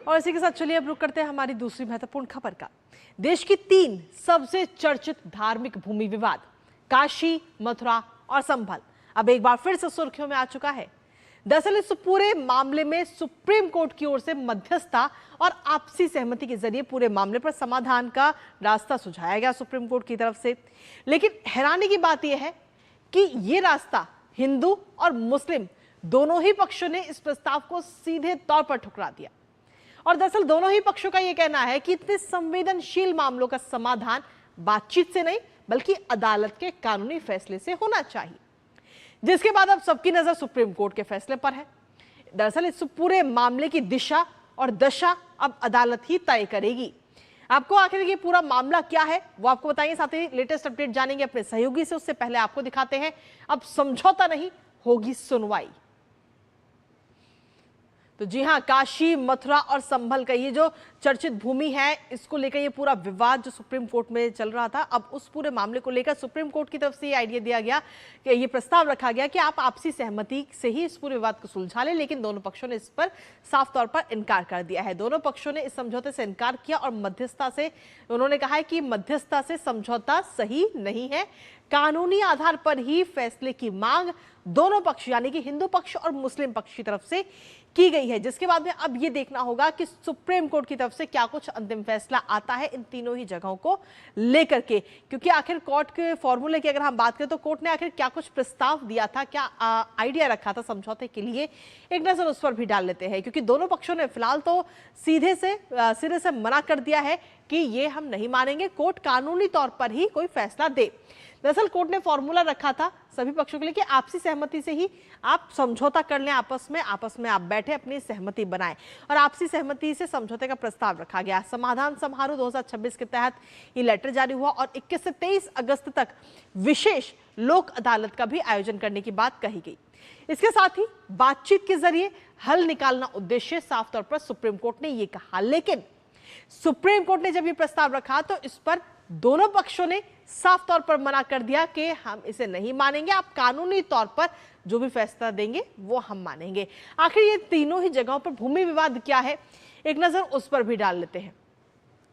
और इसी के साथ चलिए अब रुक करते हैं हमारी दूसरी महत्वपूर्ण खबर का। देश की 3 सबसे चर्चित धार्मिक भूमि विवाद काशी, मथुरा और संभल अब एक बार फिर से सुर्खियों में आ चुका है। दरअसल इस पूरे मामले में सुप्रीम कोर्ट की ओर से मध्यस्थता और आपसी सहमति के जरिए पूरे मामले पर समाधान का रास्ता सुझाया गया सुप्रीम कोर्ट की तरफ से। लेकिन हैरानी की बात यह है कि यह रास्ता हिंदू और मुस्लिम दोनों ही पक्षों ने इस प्रस्ताव को सीधे तौर पर ठुकरा दिया। और दरअसल दोनों ही पक्षों का यह कहना है कि इतने संवेदनशील मामलों का समाधान बातचीत से नहीं बल्कि अदालत के कानूनी फैसले से होना चाहिए, जिसके बाद अब सबकी नजर सुप्रीम कोर्ट के फैसले पर है। दरअसल इस पूरे मामले की दिशा और दशा अब अदालत ही तय करेगी। आपको आखिर ये पूरा मामला क्या है वो आपको बताएंगे, साथ ही लेटेस्ट अपडेट जानेंगे अपने सहयोगी से। उससे पहले आपको दिखाते हैं अब समझौता नहीं होगी सुनवाई। तो जी हां, काशी, मथुरा और संभल का ये जो चर्चित भूमि है, इसको लेकर ये पूरा विवाद जो सुप्रीम कोर्ट में चल रहा था, अब उस पूरे मामले को लेकर सुप्रीम कोर्ट की तरफ से ये आइडिया दिया गया कि ये प्रस्ताव रखा गया कि आप आपसी सहमति से ही इस पूरे विवाद को सुलझा लें। लेकिन दोनों पक्षों ने इस पर साफ तौर पर इनकार कर दिया है। दोनों पक्षों ने इस समझौते से इनकार किया और मध्यस्थता से उन्होंने कहा है कि मध्यस्थता से समझौता सही नहीं है। कानूनी आधार पर ही फैसले की मांग दोनों पक्ष यानी कि हिंदू पक्ष और मुस्लिम पक्ष की तरफ से की गई है, जिसके बाद में अब ये देखना होगा कि सुप्रीम कोर्ट की तरफ से क्या कुछ अंतिम फैसला आता है इन तीनों ही जगहों को लेकर के। क्योंकि आखिर कोर्ट के फॉर्मूले की अगर हम बात करें तो कोर्ट ने आखिर क्या कुछ प्रस्ताव दिया था, क्या आइडिया रखा था समझौते के लिए, एक नजर उस पर भी डाल लेते हैं। क्योंकि दोनों पक्षों ने फिलहाल तो सिरे से मना कर दिया है कि ये हम नहीं मानेंगे, कोर्ट कानूनी तौर पर ही कोई फैसला दे। दरअसल कोर्ट ने फॉर्मूला रखा था सभी पक्षों के लिए कि आपसी सहमति से ही आप समझौता कर लें, आपस में आप बैठे अपनी सहमति बनाएं। और आपसी सहमति से समझौते का प्रस्ताव रखा गया। समाधान समारोह 2026 के तहत ये लेटर जारी हुआ और 21 से 23 अगस्त तक विशेष लोक अदालत का भी आयोजन करने की बात कही गई। इसके साथ ही बातचीत के जरिए हल निकालना उद्देश्य साफ तौर पर सुप्रीम कोर्ट ने यह कहा। लेकिन सुप्रीम कोर्ट ने जब यह प्रस्ताव रखा तो इस पर दोनों पक्षों ने साफ तौर पर मना कर दिया कि हम इसे नहीं मानेंगे, आप कानूनी तौर पर जो भी फैसला देंगे वो हम मानेंगे। आखिर ये तीनों ही जगहों पर भूमि विवाद क्या है, एक नजर उस पर भी डाल लेते हैं।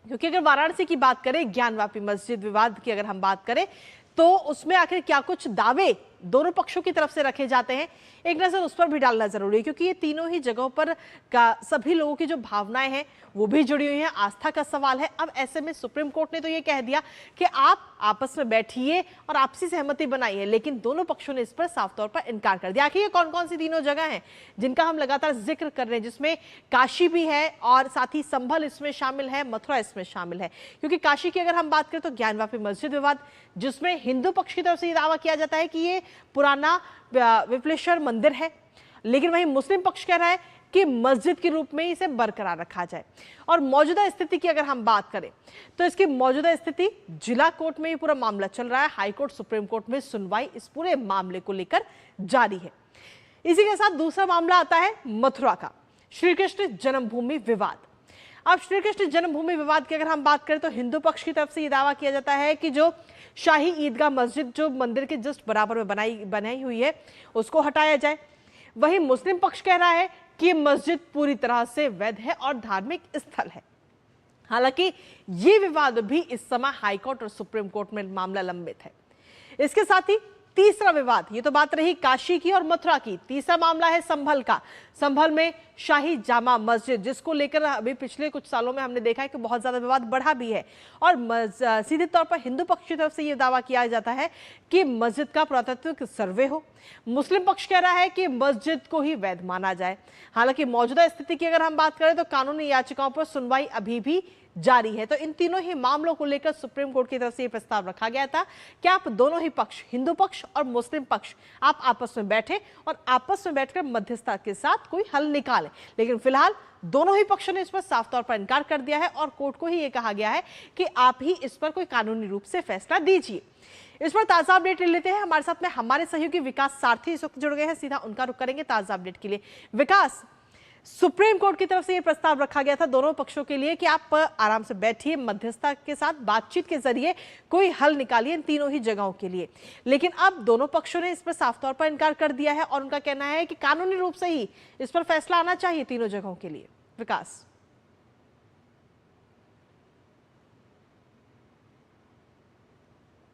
क्योंकि अगर वाराणसी की बात करें, ज्ञानवापी मस्जिद विवाद की अगर हम बात करें तो उसमें आखिर क्या कुछ दावे दोनों पक्षों की तरफ से रखे जाते हैं, एक नजर उस पर भी डालना जरूरी है। क्योंकि ये तीनों ही जगहों पर का सभी लोगों की जो भावनाएं हैं वो भी जुड़ी हुई हैं, आस्था का सवाल है। अब ऐसे में सुप्रीम कोर्ट ने तो ये कह दिया कि आप आपस में बैठिए और आपसी सहमति बनाइए, लेकिन दोनों पक्षों ने इस पर साफ तौर पर इनकार कर दिया। आखिर ये कौन कौन सी तीनों जगह हैं जिनका हम लगातार जिक्र कर रहे हैं, जिसमें काशी भी है और साथ ही संभल इसमें शामिल है, मथुरा इसमें शामिल है। क्योंकि काशी की अगर हम बात करें तो ज्ञानवापी मस्जिद विवाद, जिसमें हिंदू पक्ष की तरफ से ये दावा किया जाता है कि ये पुराना विप्लेश्वर मंदिर है, लेकिन वहीं मुस्लिम पक्ष कह रहा है कि मस्जिद के रूप में इसे बरकरार रखा जाए। और मौजूदा स्थिति की अगर हम बात करें तो इसकी मौजूदा स्थिति जिला कोर्ट में ये पूरा मामला चल रहा है। हाई कोर्ट, सुप्रीम कोर्ट में सुनवाई इस पूरे मामले को लेकर जारी है। इसी के साथ दूसरा मामला आता है मथुरा का, श्री कृष्ण जन्मभूमि विवाद। अब श्री कृष्ण जन्मभूमि विवाद की अगर हम बात करें तो हिंदू पक्ष की तरफ से यह दावा किया जाता है कि जो शाही ईदगाह मस्जिद जो मंदिर के जस्ट बराबर में बनाई हुई है उसको हटाया जाए। वहीं मुस्लिम पक्ष कह रहा है कि मस्जिद पूरी तरह से वैध है और धार्मिक स्थल है। हालांकि ये विवाद भी इस समय हाईकोर्ट और सुप्रीम कोर्ट में मामला लंबित है। इसके साथ ही तीसरा विवाद, ये तो बात रही काशी की और मथुरा की, तीसरा मामला है संभल का। संभल में शाही जामा मस्जिद, जिसको लेकर अभी पिछले कुछ सालों में हमने देखा है कि बहुत ज्यादा विवाद बढ़ा भी है। और सीधे तौर पर हिंदू पक्ष की तरफ से यह दावा किया जाता है कि मस्जिद का पुरातत्व सर्वे हो। मुस्लिम पक्ष कह रहा है कि मस्जिद को ही वैध माना जाए। हालांकि मौजूदा स्थिति की अगर हम बात करें तो कानूनी याचिकाओं पर सुनवाई अभी भी जारी है। तो इन तीनों ही मामलों को लेकर सुप्रीम कोर्ट की तरफ से यह प्रस्ताव रखा गया था कि आप दोनों ही पक्ष, हिंदू पक्ष और मुस्लिम पक्ष, आप आपस में बैठे और आपस में बैठकर मध्यस्थता के साथ कोई हल निकालें। लेकिन फिलहाल दोनों ही पक्षों ने इस पर साफ तौर पर इनकार कर दिया है और कोर्ट को ही यह कहा गया है कि आप ही इस पर कोई कानूनी रूप से फैसला दीजिए। इस पर ताजा अपडेट ले लेते हैं। हमारे साथ में हमारे सहयोगी विकास सारथी इस वक्त जुड़ गए हैं, सीधा उनका रुख करेंगे ताजा अपडेट के लिए। विकास, सुप्रीम कोर्ट की तरफ से यह प्रस्ताव रखा गया था दोनों पक्षों के लिए कि आप आराम से बैठिए, मध्यस्थता के साथ बातचीत के जरिए कोई हल निकालिए इन तीनों ही जगहों के लिए। लेकिन अब दोनों पक्षों ने इस पर साफ तौर पर इनकार कर दिया है और उनका कहना है कि कानूनी रूप से ही इस पर फैसला आना चाहिए तीनों जगहों के लिए। विकास,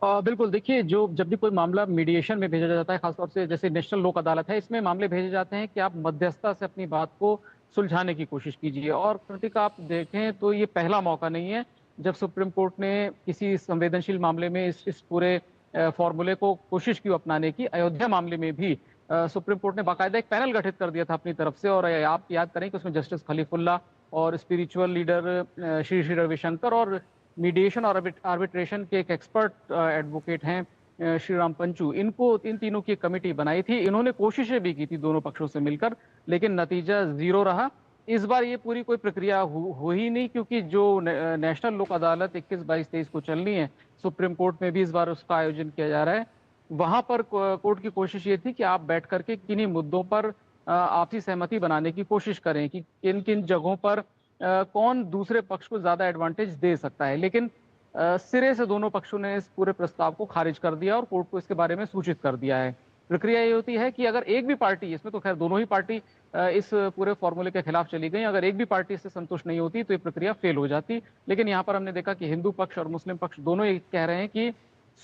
बिल्कुल देखिए, जो जब भी कोई मामला मीडिएशन में भेजा जाता है, खासतौर से जैसे नेशनल लोक अदालत है, इसमें मामले भेजे जाते हैं कि आप मध्यस्थता से अपनी बात को सुलझाने की कोशिश कीजिए। और कृतिका, आप देखें तो ये पहला मौका नहीं है जब सुप्रीम कोर्ट ने किसी संवेदनशील मामले में इस पूरे फॉर्मूले को कोशिश की अपनाने की। अयोध्या मामले में भी सुप्रीम कोर्ट ने बाकायदा एक पैनल गठित कर दिया था अपनी तरफ से, और आप याद करें कि उसमें जस्टिस खलीफुल्ला और स्पिरिचुअल लीडर श्री श्री रविशंकर और मीडिएशन और आर्बिट्रेशन के एक एक्सपर्ट एडवोकेट हैं श्री राम पंचू, इन तीनों की कमेटी बनाई थी। इन्होंने कोशिशें भी की थी दोनों पक्षों से मिलकर, लेकिन नतीजा जीरो रहा। इस बार ये पूरी कोई प्रक्रिया हो ही नहीं, क्योंकि जो नेशनल लोक अदालत 21, 22, 23 को चलनी है, सुप्रीम कोर्ट में भी इस बार उसका आयोजन किया जा रहा है। वहां पर कोर्ट की कोशिश ये थी कि आप बैठ करके किन्हीं मुद्दों पर आपसी सहमति बनाने की कोशिश करें कि किन किन जगहों पर कौन दूसरे पक्ष को ज्यादा एडवांटेज दे सकता है। लेकिन सिरे से दोनों पक्षों ने इस पूरे प्रस्ताव को खारिज कर दिया और कोर्ट को इसके बारे में सूचित कर दिया है। प्रक्रिया ये होती है कि अगर एक भी पार्टी, इसमें तो खैर दोनों ही पार्टी इस पूरे फॉर्मूले के खिलाफ चली गई, अगर एक भी पार्टी इससे संतुष्ट नहीं होती तो ये प्रक्रिया फेल हो जाती। लेकिन यहाँ पर हमने देखा कि हिंदू पक्ष और मुस्लिम पक्ष दोनों ये कह रहे हैं कि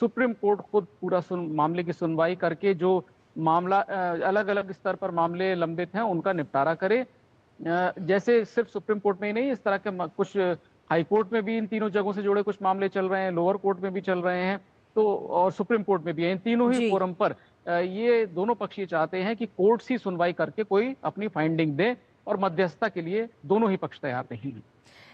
सुप्रीम कोर्ट खुद पूरा मामले की सुनवाई करके जो मामला अलग अलग स्तर पर मामले लंबित हैं उनका निपटारा करे। जैसे सिर्फ सुप्रीम कोर्ट में ही नहीं, इस तरह के कुछ हाई कोर्ट में भी इन तीनों जगहों से जुड़े कुछ मामले चल रहे हैं, लोअर कोर्ट में भी चल रहे हैं, तो और सुप्रीम कोर्ट में भी है। इन तीनों ही जी। फोरम पर ये दोनों पक्ष ये चाहते हैं कि कोर्ट ही सुनवाई करके कोई अपनी फाइंडिंग दे, और मध्यस्थता के लिए दोनों ही पक्ष तैयार नहीं हैं।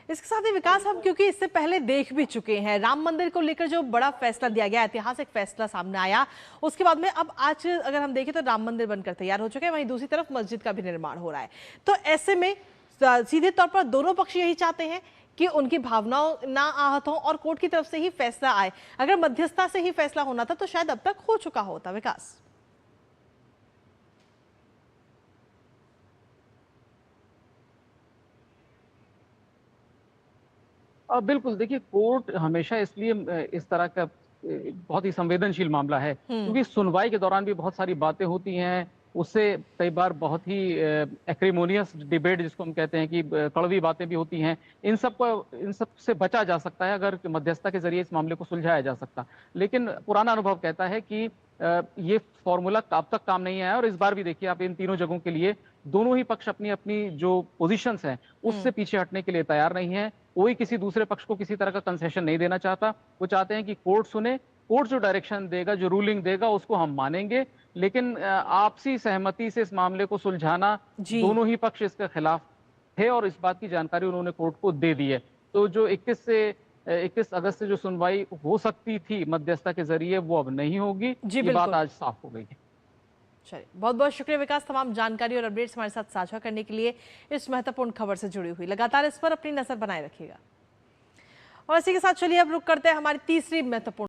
इसके साथ ही विकास, हम क्योंकि इससे पहले देख भी चुके हैं राम मंदिर को लेकर जो बड़ा फैसला दिया गया, ऐतिहासिक फैसला सामने आया, उसके बाद में अब आज अगर हम देखें तो राम मंदिर बनकर तैयार हो चुके हैं, वहीं दूसरी तरफ मस्जिद का भी निर्माण हो रहा है। तो ऐसे में सीधे तौर पर दोनों पक्ष यही चाहते हैं कि उनकी भावनाओं ना आहत हो और कोर्ट की तरफ से ही फैसला आए। अगर मध्यस्थता से ही फैसला होना था तो शायद अब तक हो चुका होता। विकास, बिल्कुल देखिए, कोर्ट हमेशा इसलिए इस तरह का बहुत ही संवेदनशील मामला है क्योंकि सुनवाई के दौरान भी बहुत सारी बातें होती हैं। उससे कई बार बहुत ही एक्रिमोनियस डिबेट जिसको हम कहते हैं कि कड़वी बातें भी होती हैं। इन सब से बचा जा सकता है अगर मध्यस्थता के जरिए इस मामले को सुलझाया जा सकता। लेकिन पुराना अनुभव कहता है कि ये फॉर्मूला अब तक काम नहीं आया, और इस बार भी देखिए आप इन तीनों जगहों के लिए दोनों ही पक्ष अपनी अपनी जो पोजीशंस हैं उससे पीछे हटने के लिए तैयार नहीं है। कोई किसी दूसरे पक्ष को किसी तरह का कंसेशन नहीं देना चाहता। वो चाहते हैं कि कोर्ट सुने, कोर्ट जो डायरेक्शन देगा, जो रूलिंग देगा, उसको हम मानेंगे। लेकिन आपसी सहमति से इस मामले को सुलझाना, दोनों ही पक्ष इसके खिलाफ थे और इस बात की जानकारी उन्होंने कोर्ट को दे दी है। तो जो 21 अगस्त से जो सुनवाई हो सकती थी मध्यस्थता के जरिए, वो अब नहीं होगी। ये बात आज साफ हो गई है। चलिए, बहुत बहुत शुक्रिया विकास, तमाम जानकारी और अपडेट्स हमारे साथ साझा करने के लिए, इस महत्वपूर्ण खबर से जुड़ी हुई। लगातार इस पर अपनी नजर बनाए रखिएगा। और इसी के साथ चलिए अब रुक करते हैं हमारी तीसरी महत्वपूर्ण